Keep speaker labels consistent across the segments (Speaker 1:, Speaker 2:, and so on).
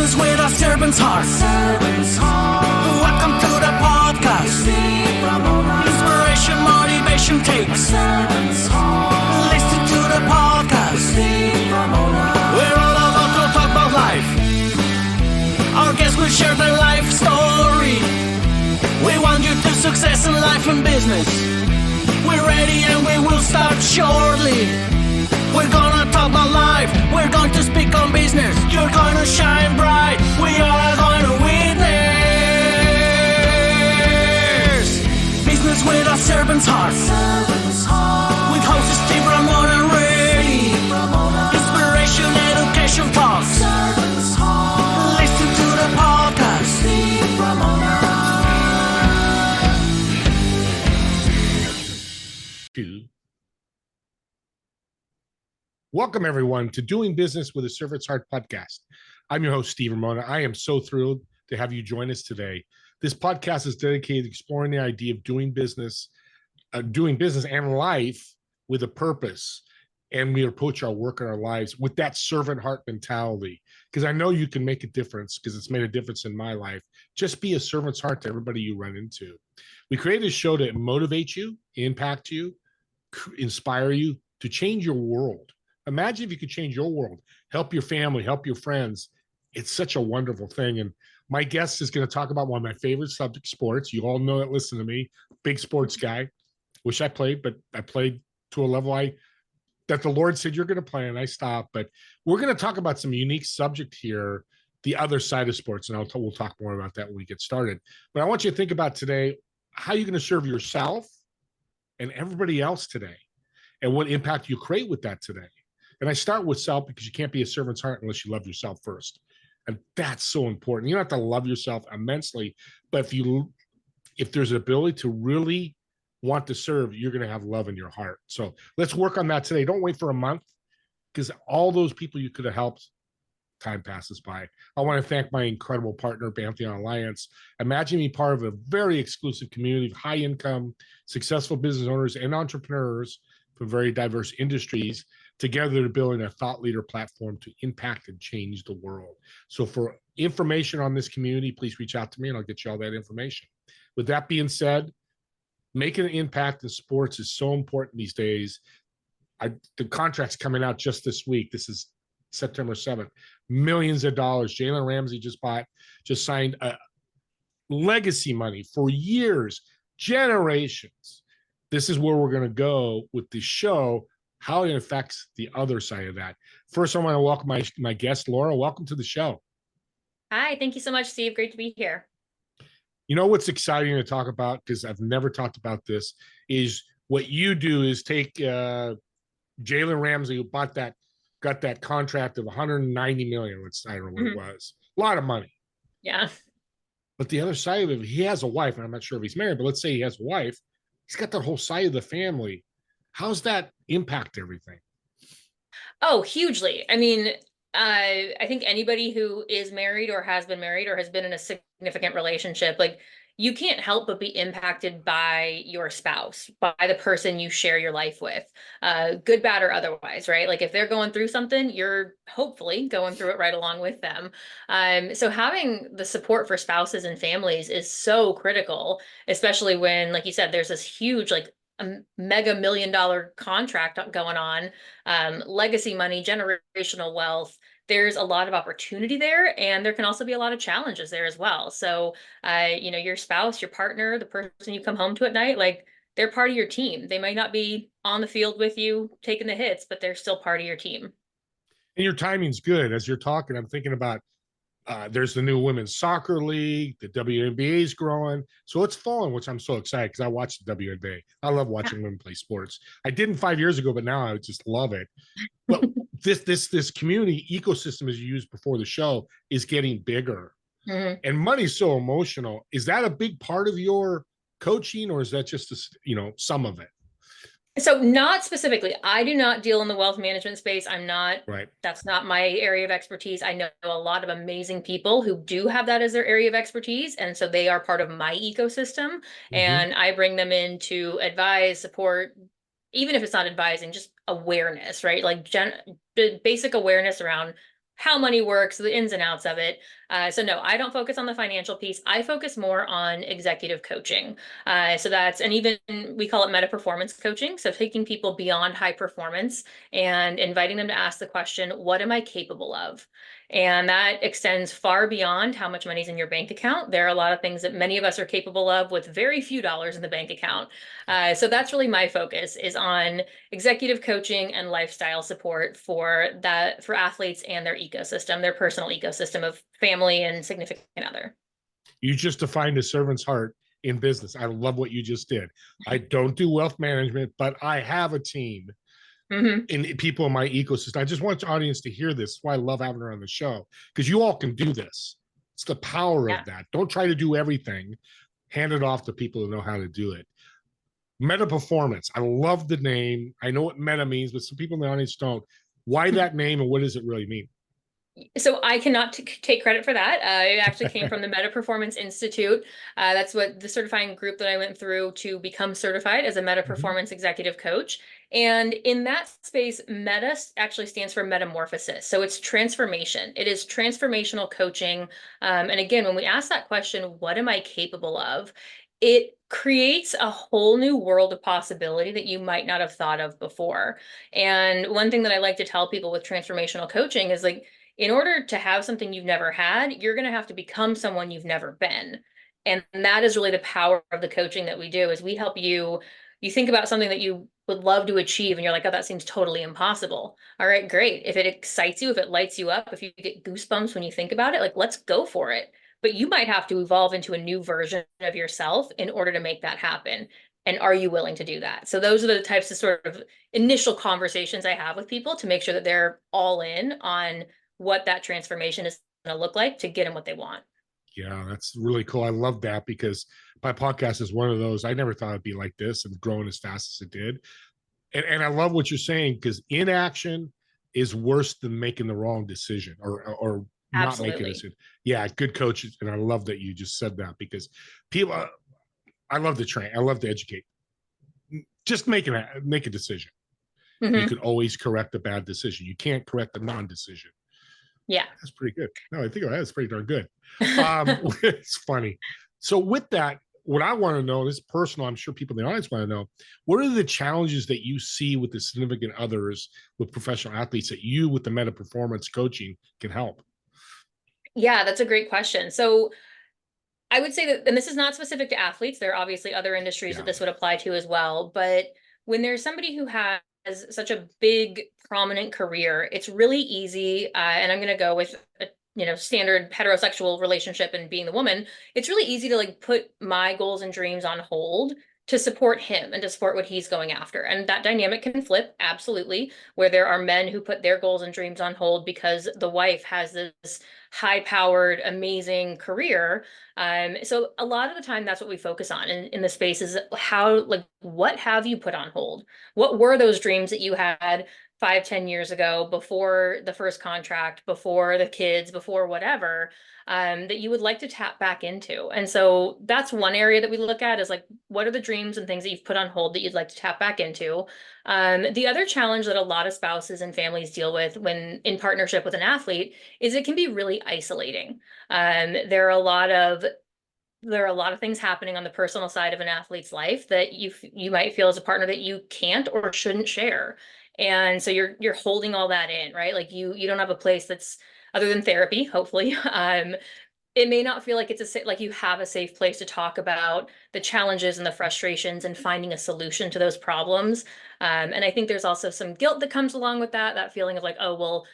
Speaker 1: Business with a servant's heart. Welcome to the podcast. Inspiration, motivation takes. Listen to the podcast. We're all about to talk about life. Our guests will share their life story. We want you to success in life and business. We're ready and we will start shortly. We're gonna talk about life. We're going to speak on business. You're gonna shine bright. We are going to witness. Business with a servant's heart. With hosts Steve, Ramona, and Ray. Inspiration, education talks. Listen to the podcast.
Speaker 2: Welcome, everyone, to Doing Business with a Servant's Heart podcast. I'm your host, Steve Ramona. I am so thrilled to have you join us today. This podcast is dedicated to exploring the idea of doing business and life with a purpose. And we approach our work and our lives with that servant heart mentality, because I know you can make a difference, because it's made a difference in my life. Just be a servant's heart to everybody you run into. We created a show to motivate you, impact you, inspire you to change your world. Imagine if you could change your world, help your family, help your friends. It's such a wonderful thing. And my guest is going to talk about one of my favorite subject, sports. You all know that. Listen to me, big sports guy. Wish I played, but I played to a level that the Lord said you're going to play, and I stopped. But we're going to talk about some unique subject here, the other side of sports, and we'll talk more about that when we get started. But I want you to think about today, how you're going to serve yourself and everybody else today, and what impact you create with that today. And I start with self, because you can't be a servant's heart unless you love yourself first. And that's so important. You don't have to love yourself immensely, but if there's an ability to really want to serve, you're going to have love in your heart. So let's work on that today. Don't wait for a month, because all those people you could have helped, time passes by. I want to thank my incredible partner, Pantheon Alliance. Imagine being part of a very exclusive community of high income, successful business owners and entrepreneurs from very diverse industries, together to building a thought leader platform to impact and change the world. So for information on this community, please reach out to me and I'll get you all that information. With that being said, making an impact in sports is so important these days. The contract's coming out just this week. This is September 7th. Millions of dollars. Jalen Ramsey just signed a legacy money for years, generations. This is where we're going to go with the show, how it affects the other side of that. First, I want to welcome my guest, Laura. Welcome to the show.
Speaker 3: Hi, thank you so much, Steve. Great to be here.
Speaker 2: You know what's exciting to talk about, because I've never talked about this, is what you do is take Jalen Ramsey, who got that contract of $190 million. I don't know what it was. A lot of money.
Speaker 3: Yeah.
Speaker 2: But the other side of it, he has a wife, and I'm not sure if he's married, but let's say he has a wife. He's got that whole side of the family. How's that impact everything?
Speaker 3: Oh, hugely. I mean, I think anybody who is married or has been married or has been in a significant relationship, like, you can't help but be impacted by your spouse, by the person you share your life with, good, bad, or otherwise, right? Like, if they're going through something, you're hopefully going through it right along with them. So having the support for spouses and families is so critical, especially when, like you said, there's this huge, like, a mega $1 million contract going on, legacy money, generational wealth. There's a lot of opportunity there, and there can also be a lot of challenges there as well. So, your spouse, your partner, the person you come home to at night, like, they're part of your team. They might not be on the field with you taking the hits, but they're still part of your team.
Speaker 2: And your timing's good. As you're talking, I'm thinking about there's the new women's soccer league, the WNBA is growing. So it's falling, which I'm so excited, because I watch the WNBA. I love watching women play sports. I didn't 5 years ago, but now I just love it. But this community ecosystem, as you used before the show, is getting bigger. Mm-hmm. And money's so emotional. Is that a big part of your coaching, or is that just some of it?
Speaker 3: So not specifically. I do not deal in the wealth management space. I'm not,
Speaker 2: right.
Speaker 3: That's not my area of expertise. I know a lot of amazing people who do have that as their area of expertise. And so they are part of my ecosystem. Mm-hmm. And I bring them in to advise, support, even if it's not advising, just awareness, right? Like basic awareness around how money works, the ins and outs of it. So no, I don't focus on the financial piece. I focus more on executive coaching. So that's, and even we call it meta performance coaching. So taking people beyond high performance and inviting them to ask the question, what am I capable of? And that extends far beyond how much money's in your bank account. There are a lot of things that many of us are capable of with very few dollars in the bank account. So that's really my focus, is on executive coaching and lifestyle support for athletes and their ecosystem, their personal ecosystem of family and significant other.
Speaker 2: You just defined a servant's heart in business. I love what you just did. I don't do wealth management, but I have a team in people in my ecosystem. I just want the audience to hear this. That's why I love having her on the show, because you all can do this. It's the power of that. Don't try to do everything. Hand it off to people who know how to do it. Meta performance. I love the name. I know what meta means, but some people in the audience don't. Why that name, and what does it really mean?
Speaker 3: So I cannot take credit for that. It actually came from the Meta Performance Institute. That's what the certifying group that I went through to become certified as a Meta Performance executive coach. And in that space, Meta actually stands for metamorphosis. So it's transformation. It is transformational coaching. And again, when we ask that question, what am I capable of? It creates a whole new world of possibility that you might not have thought of before. And one thing that I like to tell people with transformational coaching is, like, in order to have something you've never had, you're going to have to become someone you've never been. And that is really the power of the coaching that we do, is we help you think about something that you would love to achieve and you're like, oh, that seems totally impossible. All right, great. If it excites you, if it lights you up, if you get goosebumps when you think about it, like, let's go for it. But you might have to evolve into a new version of yourself in order to make that happen. And are you willing to do that? So those are the types of sort of initial conversations I have with people to make sure that they're all in on what that transformation is going to look like to get them what they want.
Speaker 2: Yeah, that's really cool. I love that, because my podcast is one of those. I never thought it'd be like this and growing as fast as it did. And I love what you're saying, because inaction is worse than making the wrong decision, or not making a decision. Yeah, good coaches. And I love that you just said that, because people, I love to train. I love to educate. Just make a decision. You can always correct a bad decision. You can't correct a non-decision.
Speaker 3: Yeah.
Speaker 2: That's pretty good. No, I think that's pretty darn good. It's funny. So with that, what I want to know, this is personal, I'm sure people in the audience want to know, what are the challenges that you see with the significant others with professional athletes that you, with the meta performance coaching, can help?
Speaker 3: Yeah, that's a great question. So I would say that, and this is not specific to athletes, there are obviously other industries that this would apply to as well. But when there's somebody who has such a big, prominent career, it's really easy. And I'm going to go with a standard heterosexual relationship and being the woman. It's really easy to, like, put my goals and dreams on hold to support him and to support what he's going after. And that dynamic can flip, absolutely, where there are men who put their goals and dreams on hold because the wife has this high-powered, amazing career. So a lot of the time, that's what we focus on in the space, is how, like, what have you put on hold? What were those dreams that you had 5, 10 years ago, before the first contract, before the kids, before whatever, that you would like to tap back into? And so that's one area that we look at, is, like, what are the dreams and things that you've put on hold that you'd like to tap back into? The other challenge that a lot of spouses and families deal with when in partnership with an athlete is it can be really isolating. There are a lot of things happening on the personal side of an athlete's life that you might feel as a partner that you can't or shouldn't share. And so you're holding all that in, right? Like, you don't have a place that's, other than therapy, hopefully. It may not feel like like you have a safe place to talk about the challenges and the frustrations and finding a solution to those problems. And I think there's also some guilt that comes along with that feeling of, like, oh, well,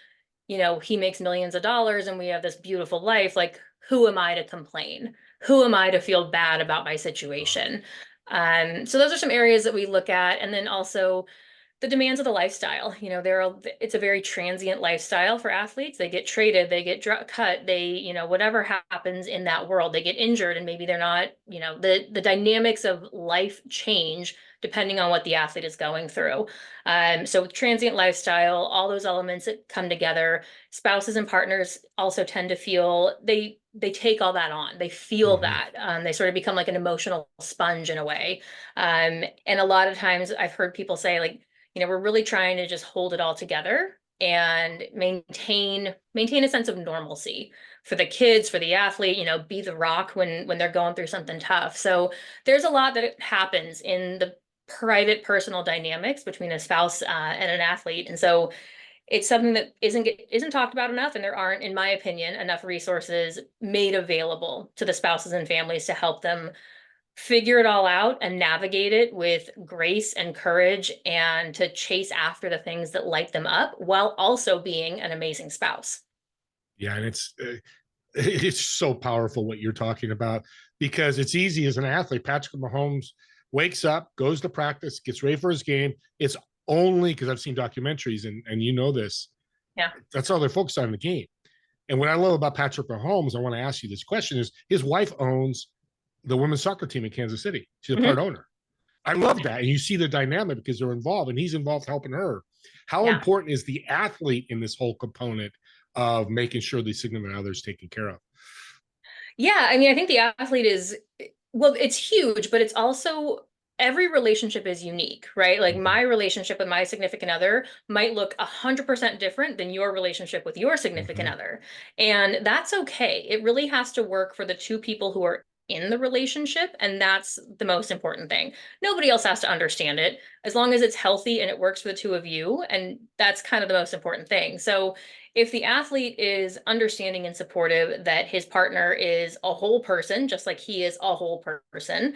Speaker 3: he makes millions of dollars and we have this beautiful life. Like, who am I to complain? Who am I to feel bad about my situation? So those are some areas that we look at. And then also the demands of the lifestyle. It's a very transient lifestyle for athletes. They get traded, they get cut, whatever happens in that world, they get injured, and maybe they're not, the dynamics of life change depending on what the athlete is going through. So with transient lifestyle, all those elements that come together, spouses and partners also tend to feel they take all that on. They feel that. They sort of become like an emotional sponge in a way. And a lot of times I've heard people say, like, we're really trying to just hold it all together. and maintain a sense of normalcy for the kids, for the athlete, be the rock when they're going through something tough. So there's a lot that happens in the private personal dynamics between a spouse and an athlete. And so it's something that isn't talked about enough, and there aren't, in my opinion, enough resources made available to the spouses and families to help them figure it all out and navigate it with grace and courage, and to chase after the things that light them up while also being an amazing spouse.
Speaker 2: Yeah, and it's so powerful what you're talking about, because it's easy as an athlete. Patrick Mahomes wakes up, goes to practice, gets ready for his game. It's only because I've seen documentaries, and you know this.
Speaker 3: Yeah.
Speaker 2: That's all they're focused on in the game. And what I love about Patrick Mahomes, I want to ask you this question, is his wife owns the women's soccer team in Kansas City. She's a part owner. I love that. And you see the dynamic because they're involved, and he's involved helping her. How important is the athlete in this whole component of making sure the significant other is taken care of?
Speaker 3: Yeah, I mean, I think the athlete is, well, it's huge, but it's also, every relationship is unique, right? Like my relationship with my significant other might look 100% different than your relationship with your significant other. And that's okay. It really has to work for the two people who are in the relationship. And that's the most important thing. Nobody else has to understand it, as long as it's healthy and it works for the two of you. And that's kind of the most important thing. So if the athlete is understanding and supportive that his partner is a whole person, just like he is a whole person,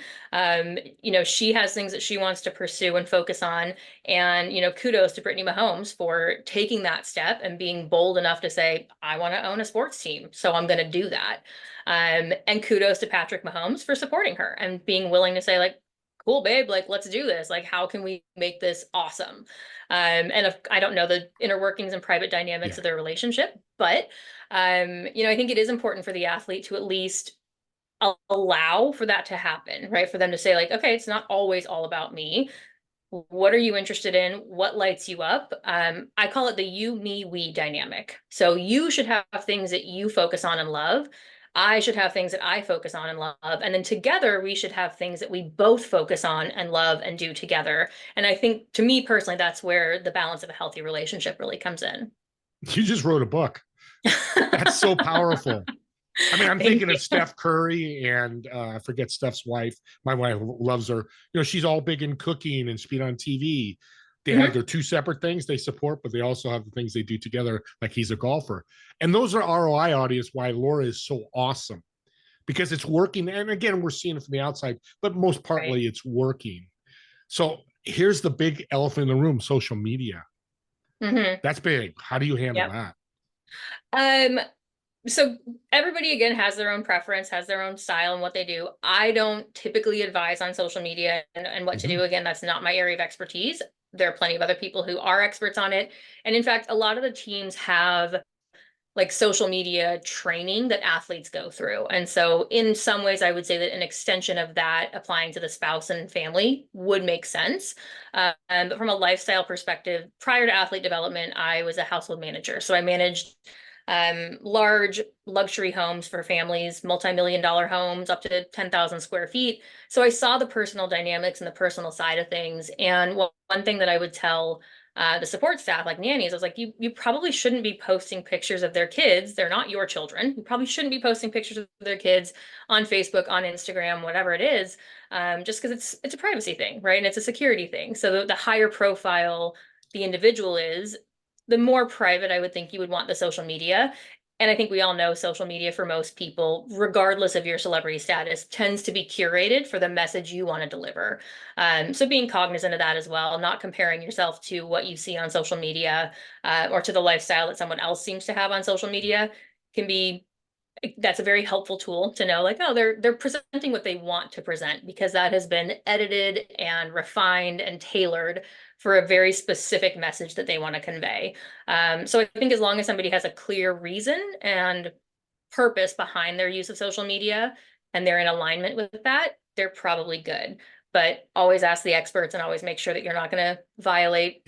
Speaker 3: she has things that she wants to pursue and focus on. And, kudos to Brittany Mahomes for taking that step and being bold enough to say, I want to own a sports team, so I'm going to do that. And kudos to Patrick Mahomes for supporting her and being willing to say, like, cool, babe, like, let's do this. Like, how can we make this awesome? And I don't know the inner workings and private dynamics of their relationship, but, I think it is important for the athlete to at least allow for that to happen, right? For them to say, like, okay, it's not always all about me. What are you interested in? What lights you up? I call it the you, me, we dynamic. So you should have things that you focus on and love. I should have things that I focus on and love. And then together we should have things that we both focus on and love and do together. And I think, to me personally, that's where the balance of a healthy relationship really comes in.
Speaker 2: You just wrote a book. That's so powerful. I mean, I'm thinking of Steph Curry and I forget Steph's wife. My wife loves her. She's all big in cooking and speed on TV. They have their two separate things they support, but they also have the things they do together, like he's a golfer. And those are ROI audience why Laura is so awesome, because it's working. And again, we're seeing it from the outside, but most partly it's working. So here's the big elephant in the room: social media. That's big. How do you handle
Speaker 3: that? So everybody, again, has their own preference, has their own style and what they do. I don't typically advise on social media and what to do. Again, that's not my area of expertise. There are plenty of other people who are experts on it. And in fact, a lot of the teams have like social media training that athletes go through. And so in some ways, I would say that an extension of that applying to the spouse and family would make sense. But from a lifestyle perspective, prior to athlete development, I was a household manager. So I managed large luxury homes for families, multi-million-dollar homes up to 10,000 square feet. So I saw the personal dynamics and the personal side of things. And one thing that I would tell the support staff, like nannies, I was like, you probably shouldn't be posting pictures of their kids. They're not your children. You probably shouldn't be posting pictures of their kids on Facebook, on Instagram, whatever it is, just because it's a privacy thing, right? And it's a security thing. So the higher profile the individual is, the more private I would think you would want the social media. And I think we all know social media for most people, regardless of your celebrity status, tends to be curated for the message you want to deliver. So being cognizant of that as well, not comparing yourself to what you see on social media or to the lifestyle that someone else seems to have on social media that's a very helpful tool to know, like, oh, they're presenting what they want to present, because that has been edited and refined and tailored for a very specific message that they want to convey. So I think as long as somebody has a clear reason and purpose behind their use of social media and they're in alignment with that, they're probably good. But always ask the experts and always make sure that you're not going to violate,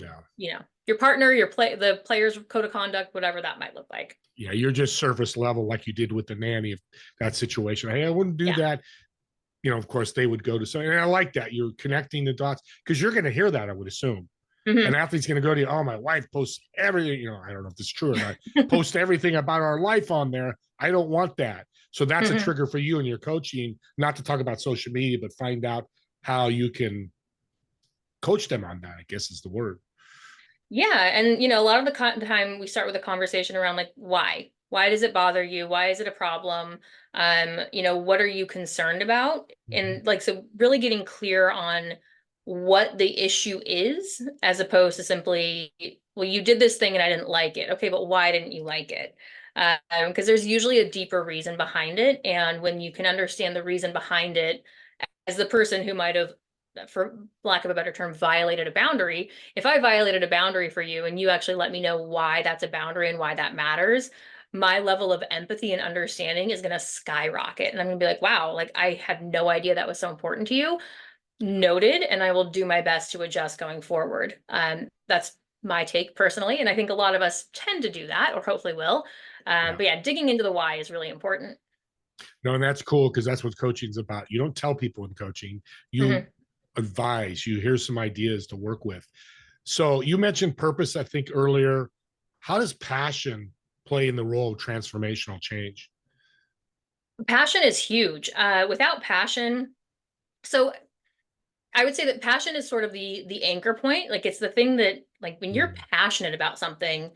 Speaker 3: your partner, the player's code of conduct, whatever that might look like.
Speaker 2: Yeah, you're just surface level, like you did with the nanny of that situation. Hey, I wouldn't do that. Of course, they would go to something. And I like that. You're connecting the dots, because you're going to hear that, I would assume. An athlete's going to go to you, oh, my wife posts everything, I don't know if this is true or not, post everything about our life on there. I don't want that. So that's a trigger for you in your coaching, not to talk about social media, but find out how you can coach them on that, I guess is the word.
Speaker 3: Yeah. And, a lot of the time we start with a conversation around like, why? Why does it bother you? Why is it a problem? What are you concerned about? And like, so really getting clear on what the issue is, as opposed to simply, well, you did this thing and I didn't like it. Okay, but why didn't you like it? Because there's usually a deeper reason behind it. And when you can understand the reason behind it, as the person who might have, for lack of a better term, violated a boundary, if I violated a boundary for you and you actually let me know why that's a boundary and why that matters, my level of empathy and understanding is going to skyrocket. And I'm going to be like, wow, like I had no idea that was so important to you. Noted. And I will do my best to adjust going forward. That's my take personally. And I think a lot of us tend to do that, or hopefully will. But yeah, digging into the why is really important.
Speaker 2: No, and that's cool because that's what coaching is about. You don't tell people in coaching, you advise, you hear some ideas to work with. So you mentioned purpose, I think earlier. How does passion play in the role of transformational change?
Speaker 3: Passion is huge. Without passion, so I would say that passion is sort of the anchor point. Like it's the thing that, like, when you're passionate about something,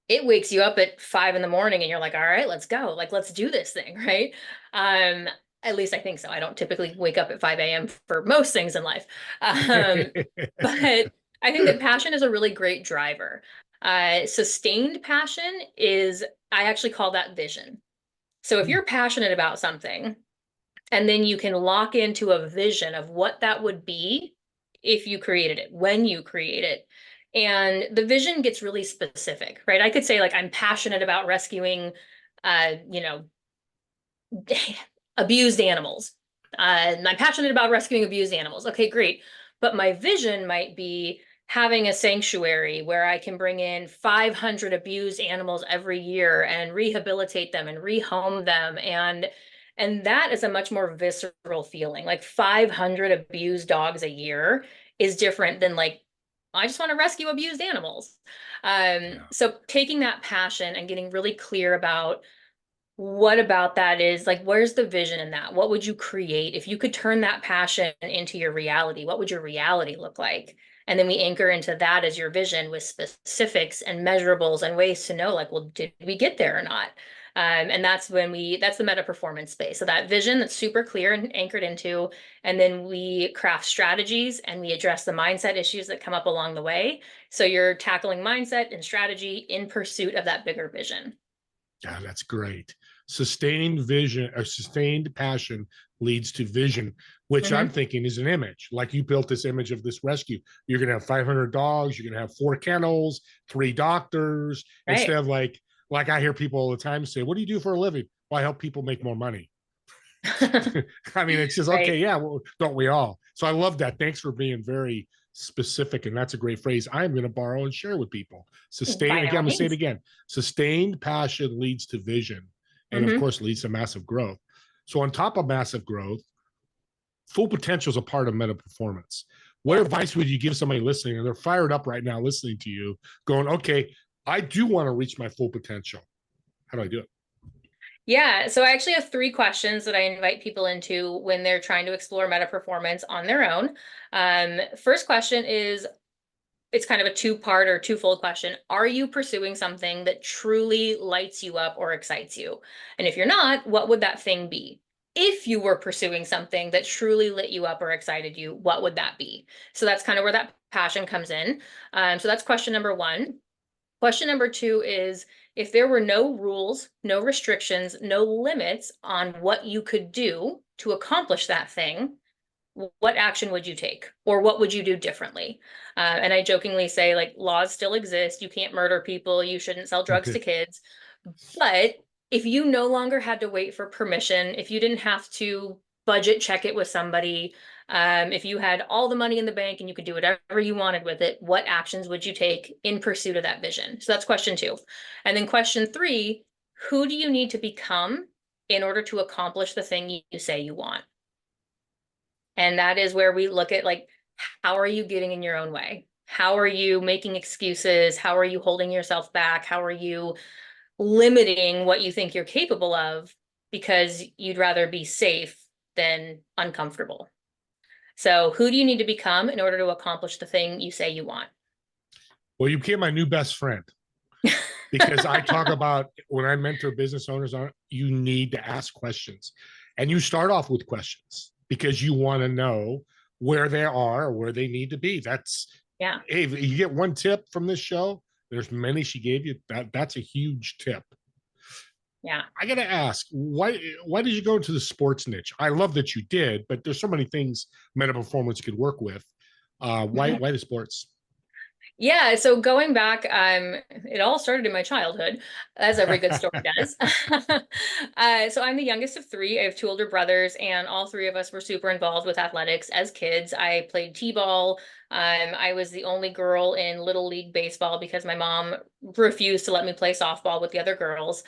Speaker 3: it wakes you up at 5 a.m. and you're like, all right, let's go. Like, let's do this thing, right? At least I think so. I don't typically wake up at 5 a.m. for most things in life. But I think that passion is a really great driver. Sustained passion is, I actually call that vision. So if you're passionate about something, and then you can lock into a vision of what that would be if you created it, when you create it. And the vision gets really specific, right? I could say, like, I'm passionate about rescuing, you know, abused animals. I'm passionate about rescuing abused animals. Okay, great. But my vision might be having a sanctuary where I can bring in 500 abused animals every year and rehabilitate them and rehome them. And that is a much more visceral feeling. Like 500 abused dogs a year is different than like, I just want to rescue abused animals. So taking that passion and getting really clear about what about that is like, where's the vision in that? What would you create? If you could turn that passion into your reality, what would your reality look like? And then we anchor into that as your vision with specifics and measurables and ways to know, like, well, did we get there or not? And that's that's the meta performance space. So that vision that's super clear and anchored into, and then we craft strategies and we address the mindset issues that come up along the way. So you're tackling mindset and strategy in pursuit of that bigger vision.
Speaker 2: Yeah, that's great. Sustained vision or sustained passion leads to vision, which I'm thinking is an image. Like you built this image of this rescue. You're going to have 500 dogs. You're going to have 4 kennels, 3 doctors, instead of like I hear people all the time say, what do you do for a living? Well, I help people make more money. I mean, it's just, okay, yeah, well, don't we all? So I love that. Thanks for being very specific. And that's a great phrase I'm going to borrow and share with people. Sustain, again, I'm going to say it again. Sustained passion leads to vision. And of course, leads to massive growth. So on top of massive growth, full potential is a part of meta performance. What advice would you give somebody listening, and they're fired up right now listening to you, going, okay, I do want to reach my full potential. How do I do it?
Speaker 3: Yeah, so I actually have 3 questions that I invite people into when they're trying to explore meta performance on their own. First question is, it's kind of a 2-part or twofold question. Are you pursuing something that truly lights you up or excites you? And if you're not, what would that thing be? If you were pursuing something that truly lit you up or excited you, what would that be? So that's kind of where that passion comes in. So that's question number 1. Question number 2 is, if there were no rules, no restrictions, no limits on what you could do to accomplish that thing, what action would you take, or what would you do differently? And I jokingly say, like, laws still exist. You can't murder people. You shouldn't sell drugs to kids. But if you no longer had to wait for permission, if you didn't have to budget check it with somebody, if you had all the money in the bank and you could do whatever you wanted with it, what actions would you take in pursuit of that vision? So that's question 2. And then question 3, who do you need to become in order to accomplish the thing you say you want? And that is where we look at, like, how are you getting in your own way? How are you making excuses? How are you holding yourself back? How are you limiting what you think you're capable of because you'd rather be safe than uncomfortable? So who do you need to become in order to accomplish the thing you say you want?
Speaker 2: Well, you became my new best friend because I talk about when I mentor business owners on you need to ask questions. And you start off with questions because you want to know where they are or where they need to be. That's
Speaker 3: Yeah.
Speaker 2: hey, if you get one tip from this show, there's many she gave you. That's a huge tip.
Speaker 3: Yeah.
Speaker 2: I gotta ask, why did you go into the sports niche? I love that you did, but there's so many things meta performance could work with. Why the sports?
Speaker 3: Yeah, so going back, it all started in my childhood, as every good story does. So I'm the youngest of three. I have two older brothers, and all three of us were super involved with athletics as kids. I played t-ball. I was the only girl in Little League baseball because my mom refused to let me play softball with the other girls.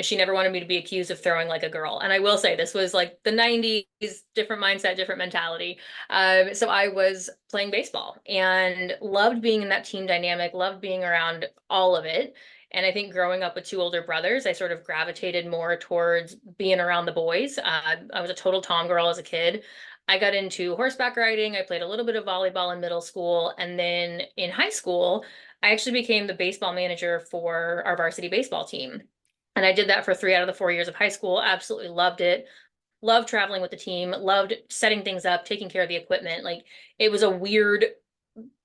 Speaker 3: She never wanted me to be accused of throwing like a girl. And I will say this was like the 90s, different mindset, different mentality. So I was playing baseball and loved being in that team dynamic, loved being around all of it. And I think growing up with two older brothers, I sort of gravitated more towards being around the boys. I was a total Tom girl as a kid. I got into horseback riding. I played a little bit of volleyball in middle school. And then in high school, I actually became the baseball manager for our varsity baseball team. And I did that for 3 out of the 4 years of high school. Absolutely loved it. Loved traveling with the team, loved setting things up, taking care of the equipment. Like it was a weird,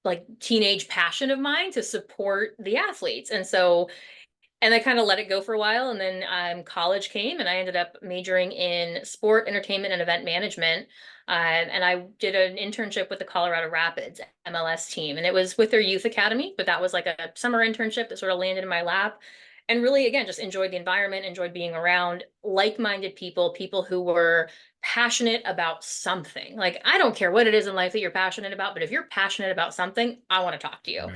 Speaker 3: like teenage passion of mine to support the athletes. And I kind of let it go for a while. And then college came and I ended up majoring in sport, entertainment, and event management. And I did an internship with the Colorado Rapids MLS team. And it was with their youth academy, but that was like a summer internship that sort of landed in my lap. And really, again, just enjoyed the environment, enjoyed being around like-minded people, people who were passionate about something. Like, I don't care what it is in life that you're passionate about, but if you're passionate about something, I want to talk to you.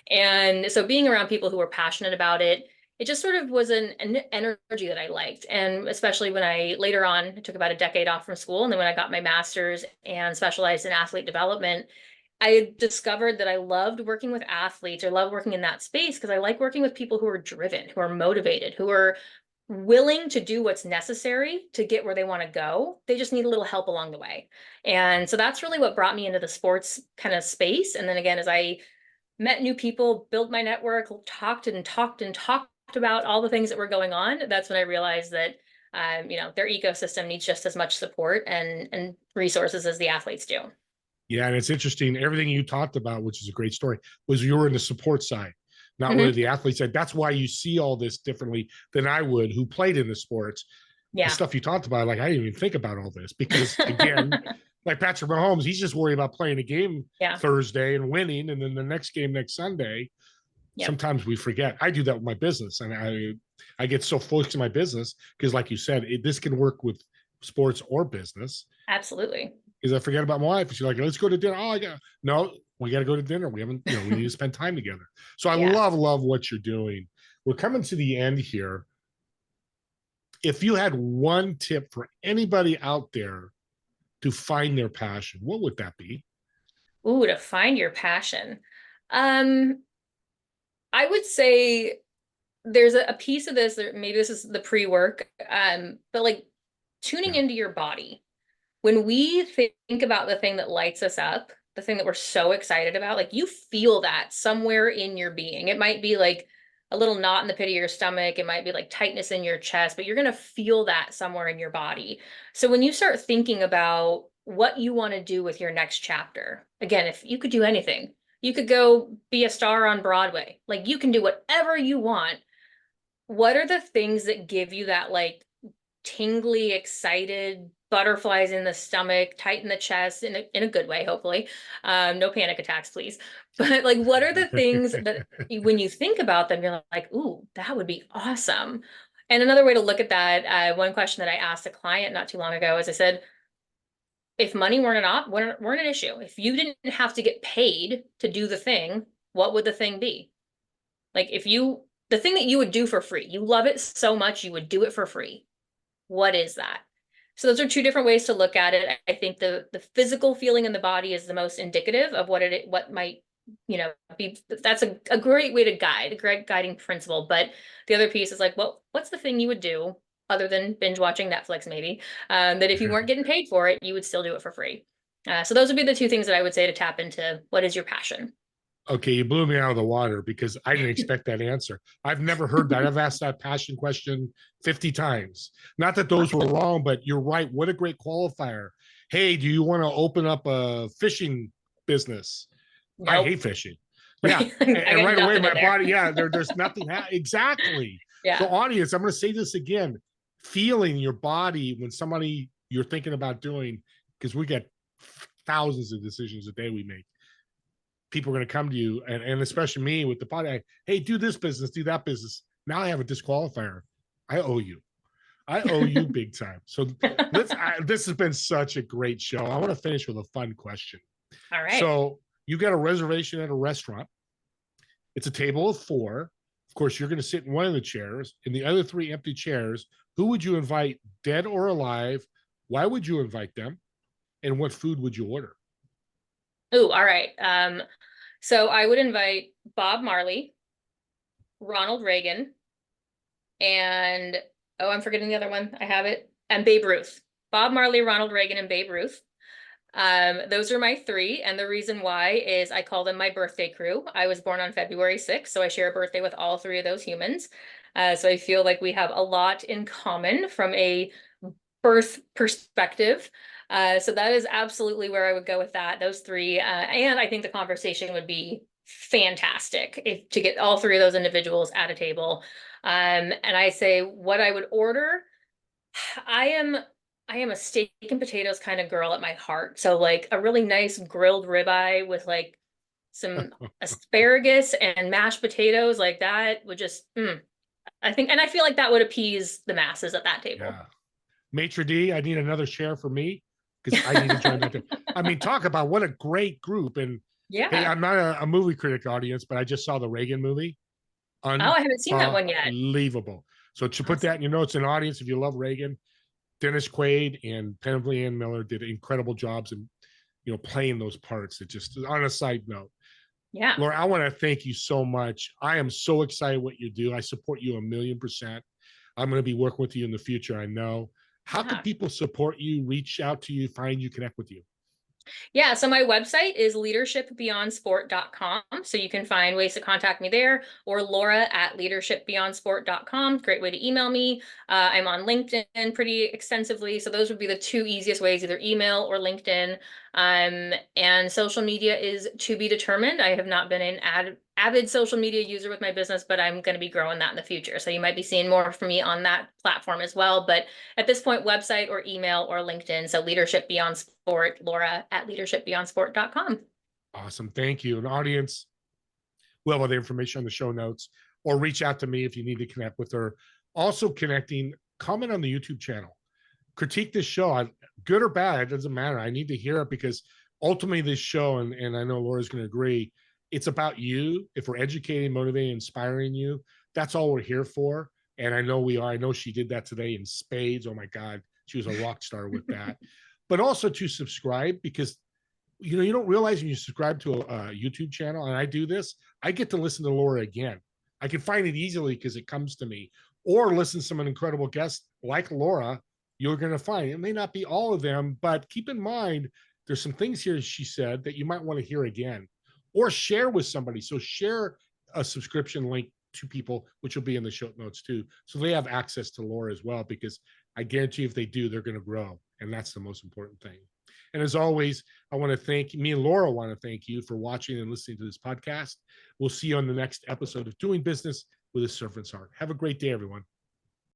Speaker 2: Yeah.
Speaker 3: And so being around people who were passionate about it just sort of was an energy that I liked. And especially when I later on took about a decade off from school. And then when I got my master's and specialized in athlete development, I discovered that I loved working with athletes or loved working in that space because I like working with people who are driven, who are motivated, who are willing to do what's necessary to get where they want to go. They just need a little help along the way. And so that's really what brought me into the sports kind of space. And then again, as I met new people, built my network, talked and talked and talked about all the things that were going on, that's when I realized that their ecosystem needs just as much support and resources as the athletes do.
Speaker 2: Yeah, and it's interesting. Everything you talked about, which is a great story, was you were in the support side, not really
Speaker 3: Mhm.
Speaker 2: the athlete side. That's why you see all this differently than I would, who played in the sports. The
Speaker 3: Yeah.
Speaker 2: stuff you talked about, like I didn't even think about all this because, again, like Patrick Mahomes, he's just worried about playing a game
Speaker 3: Yeah.
Speaker 2: Thursday and winning, and then the next game next Sunday.
Speaker 3: Yep.
Speaker 2: Sometimes we forget. I do that with my business, and I get so focused in my business because, like you said, this can work with sports or business.
Speaker 3: Absolutely.
Speaker 2: Because I forget about my wife, and she's like, "Let's go to dinner." Oh, I got no. We got to go to dinner. We haven't, we need to spend time together. So I
Speaker 3: Yeah.
Speaker 2: love what you're doing. We're coming to the end here. If you had one tip for anybody out there to find their passion, what would that be?
Speaker 3: Ooh, to find your passion. Um, I would say there's a piece of this, maybe this is the pre-work, but like tuning
Speaker 2: Yeah.
Speaker 3: into your body. When we think about the thing that lights us up, the thing that we're so excited about, like you feel that somewhere in your being. It might be like a little knot in the pit of your stomach. It might be like tightness in your chest, but you're going to feel that somewhere in your body. So when you start thinking about what you want to do with your next chapter, again, if you could do anything, you could go be a star on Broadway. Like you can do whatever you want. What are the things that give you that like tingly, excited, butterflies in the stomach, tight in the chest, in a good way, hopefully. No panic attacks, please. But like, what are the things that when you think about them, you're like, ooh, that would be awesome. And another way to look at that, one question that I asked a client not too long ago is I said, if money weren't an issue, if you didn't have to get paid to do the thing, what would the thing be? Like the thing that you would do for free, you love it so much, you would do it for free. What is that? So those are two different ways to look at it. I think the physical feeling in the body is the most indicative of what might that's a great way to guide, a great guiding principle. But the other piece is like, well, what's the thing you would do other than binge watching Netflix, maybe, that if you weren't getting paid for it, you would still do it for free. So those would be the two things that I would say to tap into. What is your passion?
Speaker 2: Okay, you blew me out of the water because I didn't expect that answer. I've never heard that. I've asked that passion question 50 times. Not that those were wrong, but you're right. What a great qualifier. Hey, do you want to open up a fishing business? I
Speaker 3: Nope.
Speaker 2: hate fishing. Yeah.
Speaker 3: I
Speaker 2: And
Speaker 3: got
Speaker 2: right away,
Speaker 3: nothing
Speaker 2: my
Speaker 3: in there.
Speaker 2: body, yeah, there's nothing. Exactly. So,
Speaker 3: Yeah.
Speaker 2: audience, I'm going to say this again. Feeling your body when somebody you're thinking about doing, because we get thousands of decisions a day we make. People are going to come to you, and especially me with the podcast. Hey, do this business, do that business. Now I have a disqualifier. I owe you. I owe you big time. So this has been such a great show. I want to finish with a fun question.
Speaker 3: All right.
Speaker 2: So you got a reservation at a restaurant. It's a table of 4. Of course, you're going to sit in one of the chairs. In the other 3 empty chairs, who would you invite, dead or alive? Why would you invite them? And what food would you order?
Speaker 3: Ooh, all right. So I would invite Bob Marley, Ronald Reagan, and I'm forgetting the other one. I have it. And Babe Ruth. Bob Marley, Ronald Reagan, and Babe Ruth. Those are my 3. And the reason why is I call them my birthday crew. I was born on February 6th, so I share a birthday with all 3 of those humans. So I feel like we have a lot in common from a birth perspective. So that is absolutely where I would go with that, those 3. And I think the conversation would be fantastic to get all 3 of those individuals at a table. And I say what I would order. I am a steak and potatoes kind of girl at my heart. So like a really nice grilled ribeye with like some asparagus and mashed potatoes, like that would just, I think, and I feel like that would appease the masses at that table.
Speaker 2: Yeah. Maitre d', I need another share for me because I need to join that. I mean, talk about what a great group. And
Speaker 3: Yeah.
Speaker 2: hey, I'm not a movie critic audience, but I just saw the Reagan movie.
Speaker 3: Oh, I haven't seen that one yet.
Speaker 2: Unbelievable. So to put that in your notes, an audience, if you love Reagan, Dennis Quaid and Penelope Ann Miller did incredible jobs in, playing those parts. It just, on a side note.
Speaker 3: Yeah.
Speaker 2: Laura, I want to thank you so much. I am so excited what you do. I support you 1,000,000%. I'm going to be working with you in the future, I know. How can people support you, reach out to you, find you, connect with you?
Speaker 3: Yeah, so my website is leadershipbeyondsport.com. So you can find ways to contact me there, or Laura at leadershipbeyondsport.com. Great way to email me. I'm on LinkedIn pretty extensively. So those would be the 2 easiest ways, either email or LinkedIn. And social media is to be determined. I have not been an avid social media user with my business, but I'm going to be growing that in the future. So you might be seeing more from me on that platform as well. But at this point, website or email or LinkedIn. So Leadership Beyond Sport, Laura at leadershipbeyondsport.com.
Speaker 2: Awesome. Thank you. An audience, we'll have the information on the show notes, or reach out to me if you need to connect with her. Also connecting, comment on the YouTube channel. Critique this show, good or bad, it doesn't matter. I need to hear it because ultimately this show, and I know Laura's going to agree, it's about you. If we're educating, motivating, inspiring you, that's all we're here for. And I know we are. I know she did that today in spades. Oh my God, she was a rock star with that. But also to subscribe, because you don't realize when you subscribe to a YouTube channel, and I do this, I get to listen to Laura again. I can find it easily because it comes to me, or listen to some incredible guests like Laura. You're going to find it may not be all of them, but keep in mind there's some things here she said that you might want to hear again, or share with somebody. So share a subscription link to people, which will be in the show notes too, so they have access to Laura as well, because I guarantee if they do, they're going to grow, and that's the most important thing. And as always, I want to me and Laura want to thank you for watching and listening to this podcast. We'll see you on the next episode of Doing Business with a Servant's Heart. Have a great day, everyone.